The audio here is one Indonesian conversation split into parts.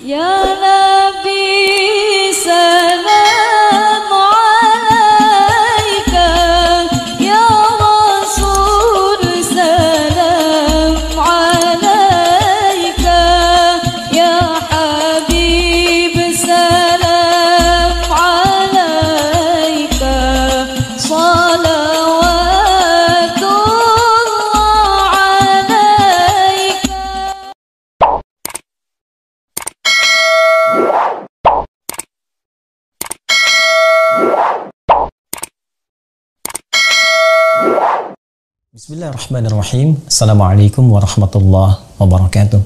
Ya Nabi salam alaika, Ya Rasul salam alaika, Ya Habib salam alaika, salawatullah alaika. Bismillahirrahmanirrahim. Assalamualaikum warahmatullahi wabarakatuh.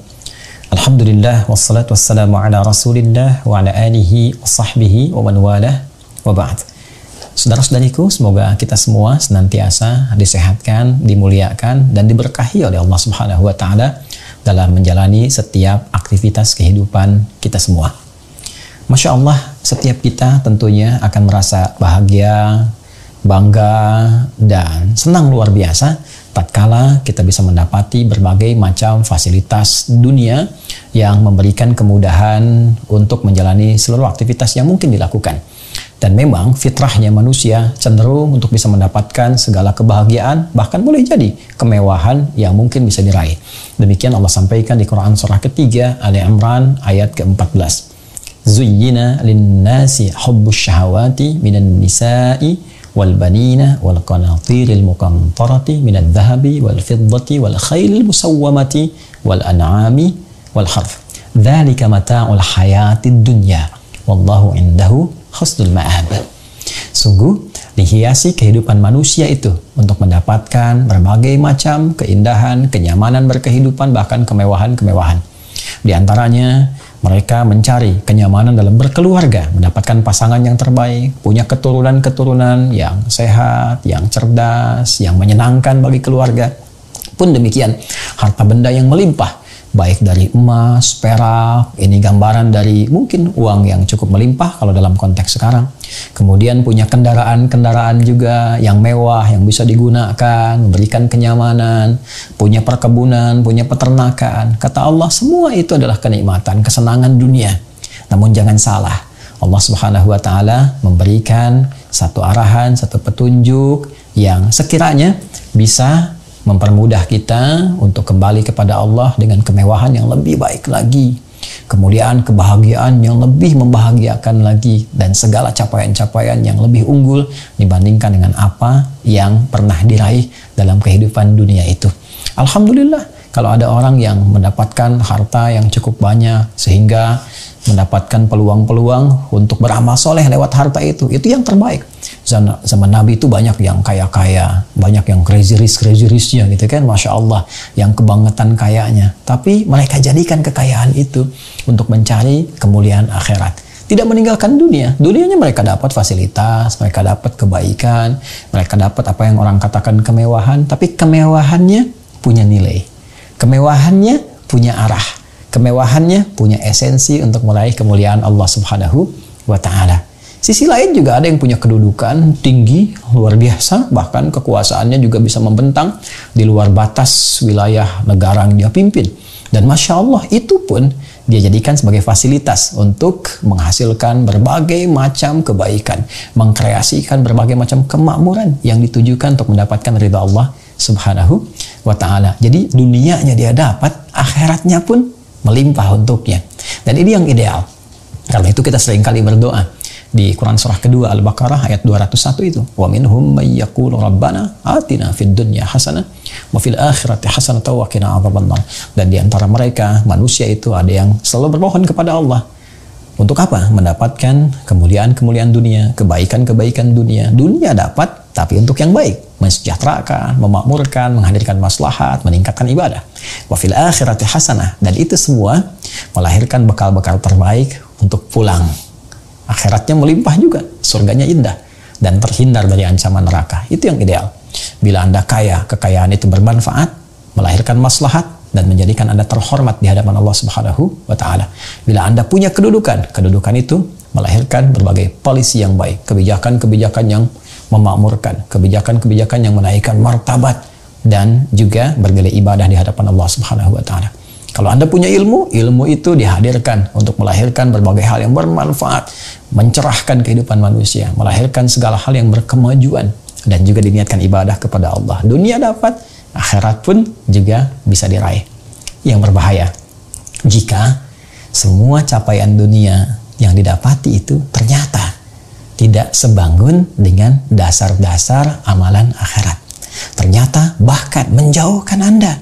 Alhamdulillah wassalatu wassalamu ala Rasulillah wa ala alihi wa sahbihi wa man walah wa ba'd. Saudara-saudariku, semoga kita semua senantiasa disehatkan, dimuliakan dan diberkahi oleh Allah Subhanahu wa taala dalam menjalani setiap aktivitas kehidupan kita semua. Masya Allah, setiap kita tentunya akan merasa bahagia, bangga, dan senang luar biasa tatkala kita bisa mendapati berbagai macam fasilitas dunia yang memberikan kemudahan untuk menjalani seluruh aktivitas yang mungkin dilakukan. Dan memang fitrahnya manusia cenderung untuk bisa mendapatkan segala kebahagiaan, bahkan boleh jadi kemewahan yang mungkin bisa diraih. Demikian Allah sampaikan di Quran surah ketiga Ali Imran ayat ke-14. Zuyyina lin-nasi hubbus syahawati minan nisa'i والبنين والقناطير المقنطرة من الذهب والفضة والخيل المسومة والأنعام والحرث ذلك متاع الحياة الدنيا والله عنده حسن المآب. Sungguh dihiasi kehidupan manusia itu untuk mendapatkan berbagai macam keindahan, kenyamanan berkehidupan, bahkan kemewahan-kemewahan. Di antaranya mereka mencari kenyamanan dalam berkeluarga, mendapatkan pasangan yang terbaik, punya keturunan-keturunan yang sehat, yang cerdas, yang menyenangkan bagi keluarga. Pun demikian, harta benda yang melimpah, baik dari emas, perak, ini gambaran dari mungkin uang yang cukup melimpah kalau dalam konteks sekarang. Kemudian punya kendaraan-kendaraan juga yang mewah, yang bisa digunakan, memberikan kenyamanan, punya perkebunan, punya peternakan. Kata Allah, semua itu adalah kenikmatan, kesenangan dunia. Namun jangan salah, Allah Subhanahu wa taala memberikan satu arahan, satu petunjuk yang sekiranya bisa mempermudah kita untuk kembali kepada Allah dengan kemewahan yang lebih baik lagi, kemuliaan, kebahagiaan yang lebih membahagiakan lagi, dan segala capaian-capaian yang lebih unggul dibandingkan dengan apa yang pernah diraih dalam kehidupan dunia itu. Alhamdulillah, kalau ada orang yang mendapatkan harta yang cukup banyak sehingga mendapatkan peluang-peluang untuk beramal soleh lewat harta itu yang terbaik. Zaman Nabi itu banyak yang kaya-kaya, banyak yang crazy rich-nya gitu kan, Masya Allah, yang kebangetan kayanya. Tapi mereka jadikan kekayaan itu untuk mencari kemuliaan akhirat. Tidak meninggalkan dunia. Dunianya mereka dapat fasilitas, mereka dapat kebaikan, mereka dapat apa yang orang katakan kemewahan, tapi kemewahannya punya nilai. Kemewahannya punya arah. Kemewahannya punya esensi untuk meraih kemuliaan Allah Subhanahu wa ta'ala. Sisi lain juga ada yang punya kedudukan tinggi, luar biasa, bahkan kekuasaannya juga bisa membentang di luar batas wilayah negara yang dia pimpin. Dan Masya Allah, itu pun dia jadikan sebagai fasilitas untuk menghasilkan berbagai macam kebaikan, mengkreasikan berbagai macam kemakmuran yang ditujukan untuk mendapatkan ridha Allah Subhanahu wa ta'ala. Jadi dunianya dia dapat, akhiratnya pun melimpah untuknya. Dan ini yang ideal. Karena itu kita seringkali berdoa di Quran surah kedua Al-Baqarah ayat 201 itu. Wa minhum may yaqulu rabbana atina fid dunya hasanah wa fil akhirati hasanah wa qina adzabannar. Dan di antara mereka manusia itu ada yang selalu bermohon kepada Allah. Untuk apa? Mendapatkan kemuliaan-kemuliaan dunia, kebaikan-kebaikan dunia. Dunia dapat, tapi untuk yang baik, mensejahterakan, memakmurkan, menghadirkan maslahat, meningkatkan ibadah. Wa fil akhirati hasanah, dan itu semua melahirkan bekal-bekal terbaik untuk pulang. Akhiratnya melimpah juga, surganya indah dan terhindar dari ancaman neraka. Itu yang ideal. Bila Anda kaya, kekayaan itu bermanfaat, melahirkan maslahat dan menjadikan Anda terhormat di hadapan Allah Subhanahu wa taala. Bila Anda punya kedudukan, kedudukan itu melahirkan berbagai polisi yang baik, kebijakan-kebijakan yang memakmurkan, kebijakan-kebijakan yang menaikkan martabat dan juga bernilai ibadah di hadapan Allah Subhanahu wa taala. Kalau Anda punya ilmu, ilmu itu dihadirkan untuk melahirkan berbagai hal yang bermanfaat, mencerahkan kehidupan manusia, melahirkan segala hal yang berkemajuan, dan juga diniatkan ibadah kepada Allah. Dunia dapat, akhirat pun juga bisa diraih. Yang berbahaya, jika semua capaian dunia yang didapati itu ternyata tidak sebangun dengan dasar-dasar amalan akhirat. Ternyata bahkan menjauhkan Anda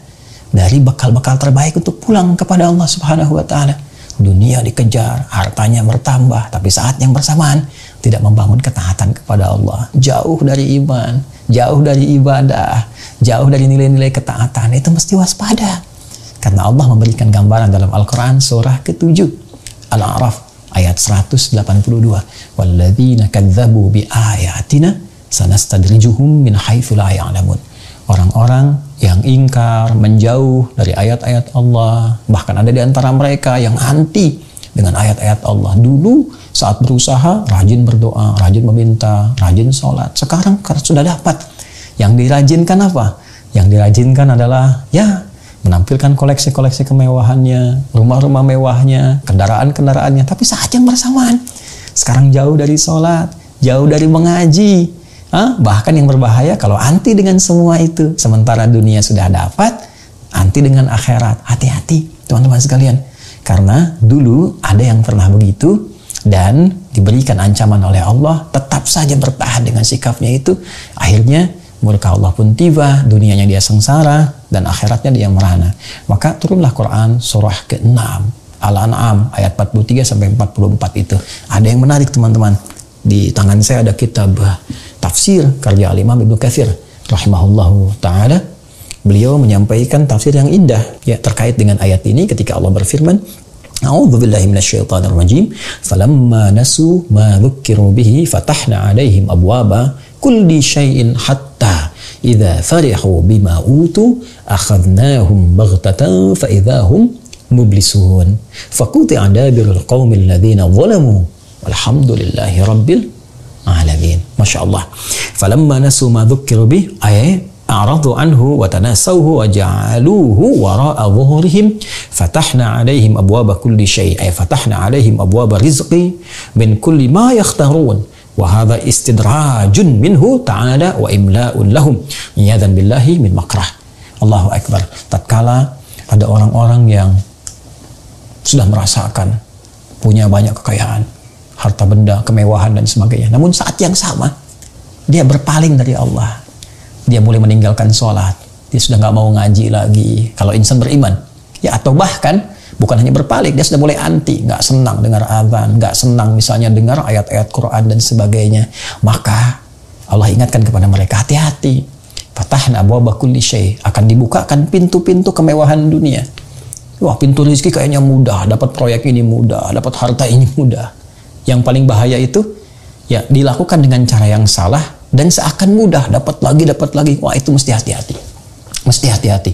dari bekal-bekal terbaik untuk pulang kepada Allah Subhanahu wa Ta'ala. Dunia dikejar, hartanya bertambah, tapi saat yang bersamaan tidak membangun ketaatan kepada Allah. Jauh dari iman, jauh dari ibadah, jauh dari nilai-nilai ketaatan. Itu mesti waspada. Karena Allah memberikan gambaran dalam Al-Quran surah ke-7 Al-A'raf ayat 182. Walladzina kadzabu bi ayatina sanastadrijuhum min haitsu la ya'lamun. Orang-orang yang ingkar, menjauh dari ayat-ayat Allah, bahkan ada di antara mereka yang anti dengan ayat-ayat Allah. Dulu saat berusaha, rajin berdoa, rajin meminta, rajin sholat. Sekarang sudah dapat. Yang dirajinkan apa? Yang dirajinkan adalah menampilkan koleksi-koleksi kemewahannya, rumah-rumah mewahnya, kendaraan-kendaraannya. Tapi saat yang bersamaan, sekarang jauh dari sholat, jauh dari mengaji. Bahkan yang berbahaya kalau anti dengan semua itu, sementara dunia sudah dapat, anti dengan akhirat. Hati-hati teman-teman sekalian, karena dulu ada yang pernah begitu dan diberikan ancaman oleh Allah, tetap saja bertahan dengan sikapnya itu. Akhirnya murka Allah pun tiba, dunianya dia sengsara dan akhiratnya dia merana. Maka turunlah Quran surah ke-6 Al-An'am ayat 43 sampai 44 itu. Ada yang menarik teman-teman. Di tangan saya ada kitab tafsir karya Imam Ibnu Katsir rahimahullahu taala. Beliau menyampaikan tafsir yang indah terkait dengan ayat ini ketika Allah berfirman, A'udzubillahi minasyaitonir rajim. Falamma nasu ma dzukkiru bihi fatahna 'alaihim abwaba kulli syai'in hatta idza farihu bima utu akhadnahum baghtatan fa idzahum mublisun. Faquti'a dabirul qaumil ladzina zalamu walhamdulillahi rabbil alamin. Masya Allah. Falamma nasu ma dzukkiru bih a'radu anhu wa tanasawhu wa ja'aluhu wara'a dhuhurihim fatahna 'alaihim abwaba kulli syai' fatahna 'alaihim abwaba rizqi min kulli ma yakhtarun wa hadha istidrajun minhu ta'ala wa imla'un lahum iyadan billahi min makrah. Allahu akbar. Tatkala ada orang-orang yang sudah merasakan punya banyak kekayaan, harta benda, kemewahan dan sebagainya, namun saat yang sama dia berpaling dari Allah. Dia mulai meninggalkan sholat, dia sudah nggak mau ngaji lagi kalau insan beriman, atau bahkan bukan hanya berpaling, dia sudah mulai anti, nggak senang dengar azan, nggak senang misalnya dengar ayat-ayat Quran dan sebagainya. Maka Allah ingatkan kepada mereka, hati-hati. Fatahna abwaaba kulli syai', akan dibukakan pintu-pintu kemewahan dunia. Wah, pintu rezeki kayaknya mudah, dapat proyek ini mudah, dapat harta ini mudah. Yang paling bahaya itu dilakukan dengan cara yang salah dan seakan mudah, dapat lagi. Wah, itu mesti hati-hati. Mesti hati-hati.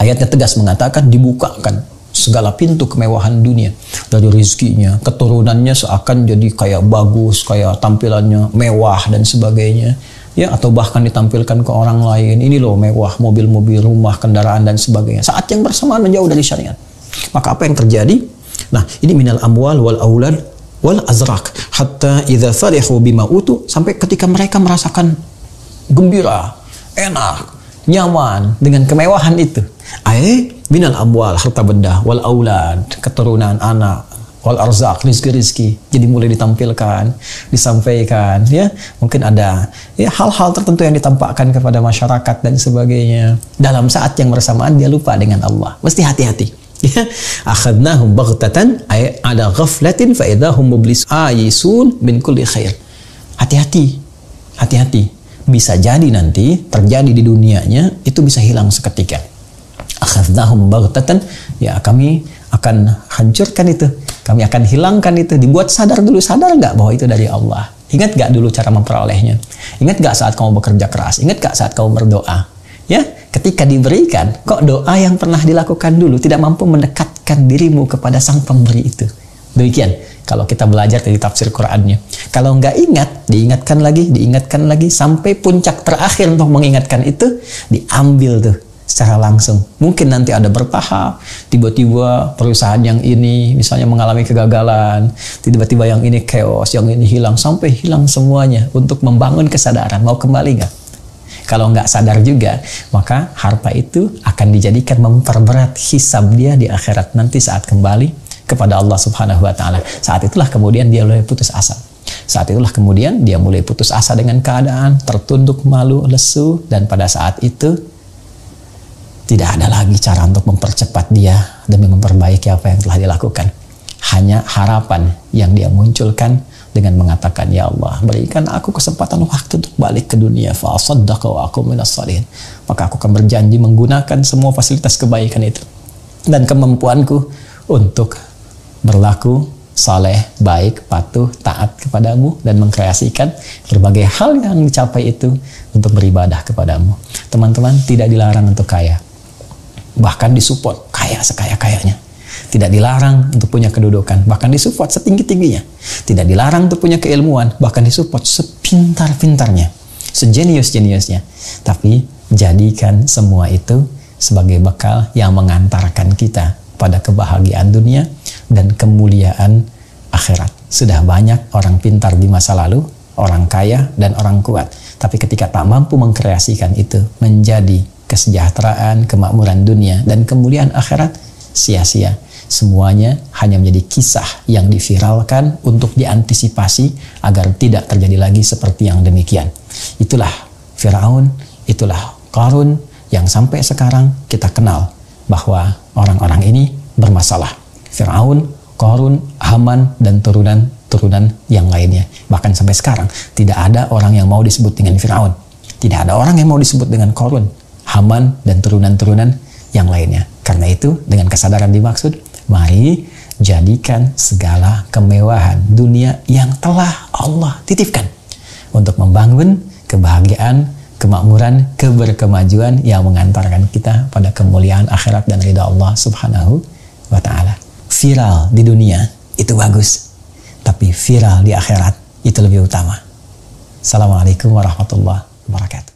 Ayatnya tegas mengatakan dibukakan segala pintu kemewahan dunia. Dari rezekinya, keturunannya seakan jadi kayak bagus, kayak tampilannya mewah dan sebagainya. Atau bahkan ditampilkan ke orang lain. Ini loh mewah, mobil-mobil, rumah, kendaraan dan sebagainya. Saat yang bersamaan menjauh dari syariat. Maka apa yang terjadi? Nah, ini minal amwal wal aulad wal azraq hatta idza farihu bima utu, sampai ketika mereka merasakan gembira, enak, nyaman dengan kemewahan itu. Minal amwal, harta benda, wal aulad, keturunan anak, wal arzaq, rizki, jadi mulai ditampilkan, disampaikan, mungkin ada hal-hal tertentu yang ditampakkan kepada masyarakat dan sebagainya. Dalam saat yang bersamaan dia lupa dengan Allah. Mesti hati-hati. Akhadnahum baghtatan ala ghaflatin fa idahum mublis ayisun min kulli khair. Hati-hati. Bisa jadi nanti terjadi di dunianya itu bisa hilang seketika. Akhadnahum baghtatan, kami akan hancurkan itu, kami akan hilangkan itu. Dibuat sadar dulu, sadar nggak bahwa itu dari Allah? Ingat nggak dulu cara memperolehnya? Ingat nggak saat kamu bekerja keras? Ingat nggak saat kamu berdoa? Ketika diberikan, kok doa yang pernah dilakukan dulu tidak mampu mendekatkan dirimu kepada sang pemberi itu. Demikian kalau kita belajar dari tafsir Qur'annya. Kalau nggak ingat, diingatkan lagi, sampai puncak terakhir untuk mengingatkan itu, diambil tuh secara langsung. Mungkin nanti ada bertahap, tiba-tiba perusahaan yang ini misalnya mengalami kegagalan, tiba-tiba yang ini chaos, yang ini hilang, sampai hilang semuanya untuk membangun kesadaran. Mau kembali nggak? Kalau nggak sadar juga, maka harta itu akan dijadikan memperberat hisab dia di akhirat nanti saat kembali kepada Allah Subhanahu wa Ta'ala. Saat itulah kemudian dia mulai putus asa. Saat itulah kemudian dia mulai putus asa dengan keadaan, tertunduk, malu, lesu, dan pada saat itu tidak ada lagi cara untuk mempercepat dia demi memperbaiki apa yang telah dilakukan. Hanya harapan yang dia munculkan dengan mengatakan, ya Allah, berikan aku kesempatan waktu untuk balik ke dunia. Fa'asaddaqa wa aku minas shalihin. Maka aku akan berjanji menggunakan semua fasilitas kebaikan itu dan kemampuanku untuk berlaku saleh, baik, patuh, taat kepadamu, dan mengkreasikan berbagai hal yang dicapai itu untuk beribadah kepadamu. Teman-teman, tidak dilarang untuk kaya. Bahkan disupport kaya sekaya-kayanya. Tidak dilarang untuk punya kedudukan, bahkan disupport setinggi-tingginya. Tidak dilarang untuk punya keilmuan, bahkan disupport sepintar-pintarnya, sejenius-jeniusnya. Tapi jadikan semua itu sebagai bekal yang mengantarkan kita pada kebahagiaan dunia dan kemuliaan akhirat. Sudah banyak orang pintar di masa lalu, orang kaya dan orang kuat. Tapi ketika tak mampu mengkreasikan itu menjadi kesejahteraan, kemakmuran dunia, dan kemuliaan akhirat, sia-sia. Semuanya hanya menjadi kisah yang diviralkan untuk diantisipasi agar tidak terjadi lagi seperti yang demikian. Itulah Firaun, itulah Qarun yang sampai sekarang kita kenal bahwa orang-orang ini bermasalah. Firaun, Qarun, Haman, dan turunan-turunan yang lainnya. Bahkan sampai sekarang tidak ada orang yang mau disebut dengan Firaun. Tidak ada orang yang mau disebut dengan Qarun, Haman, dan turunan-turunan yang lainnya. Karena itu, dengan kesadaran dimaksud, mari jadikan segala kemewahan dunia yang telah Allah titipkan untuk membangun kebahagiaan, kemakmuran, keberkemajuan yang mengantarkan kita pada kemuliaan akhirat dan ridha Allah Subhanahu wa Ta'ala. Viral di dunia itu bagus, tapi viral di akhirat itu lebih utama. Assalamualaikum warahmatullahi wabarakatuh.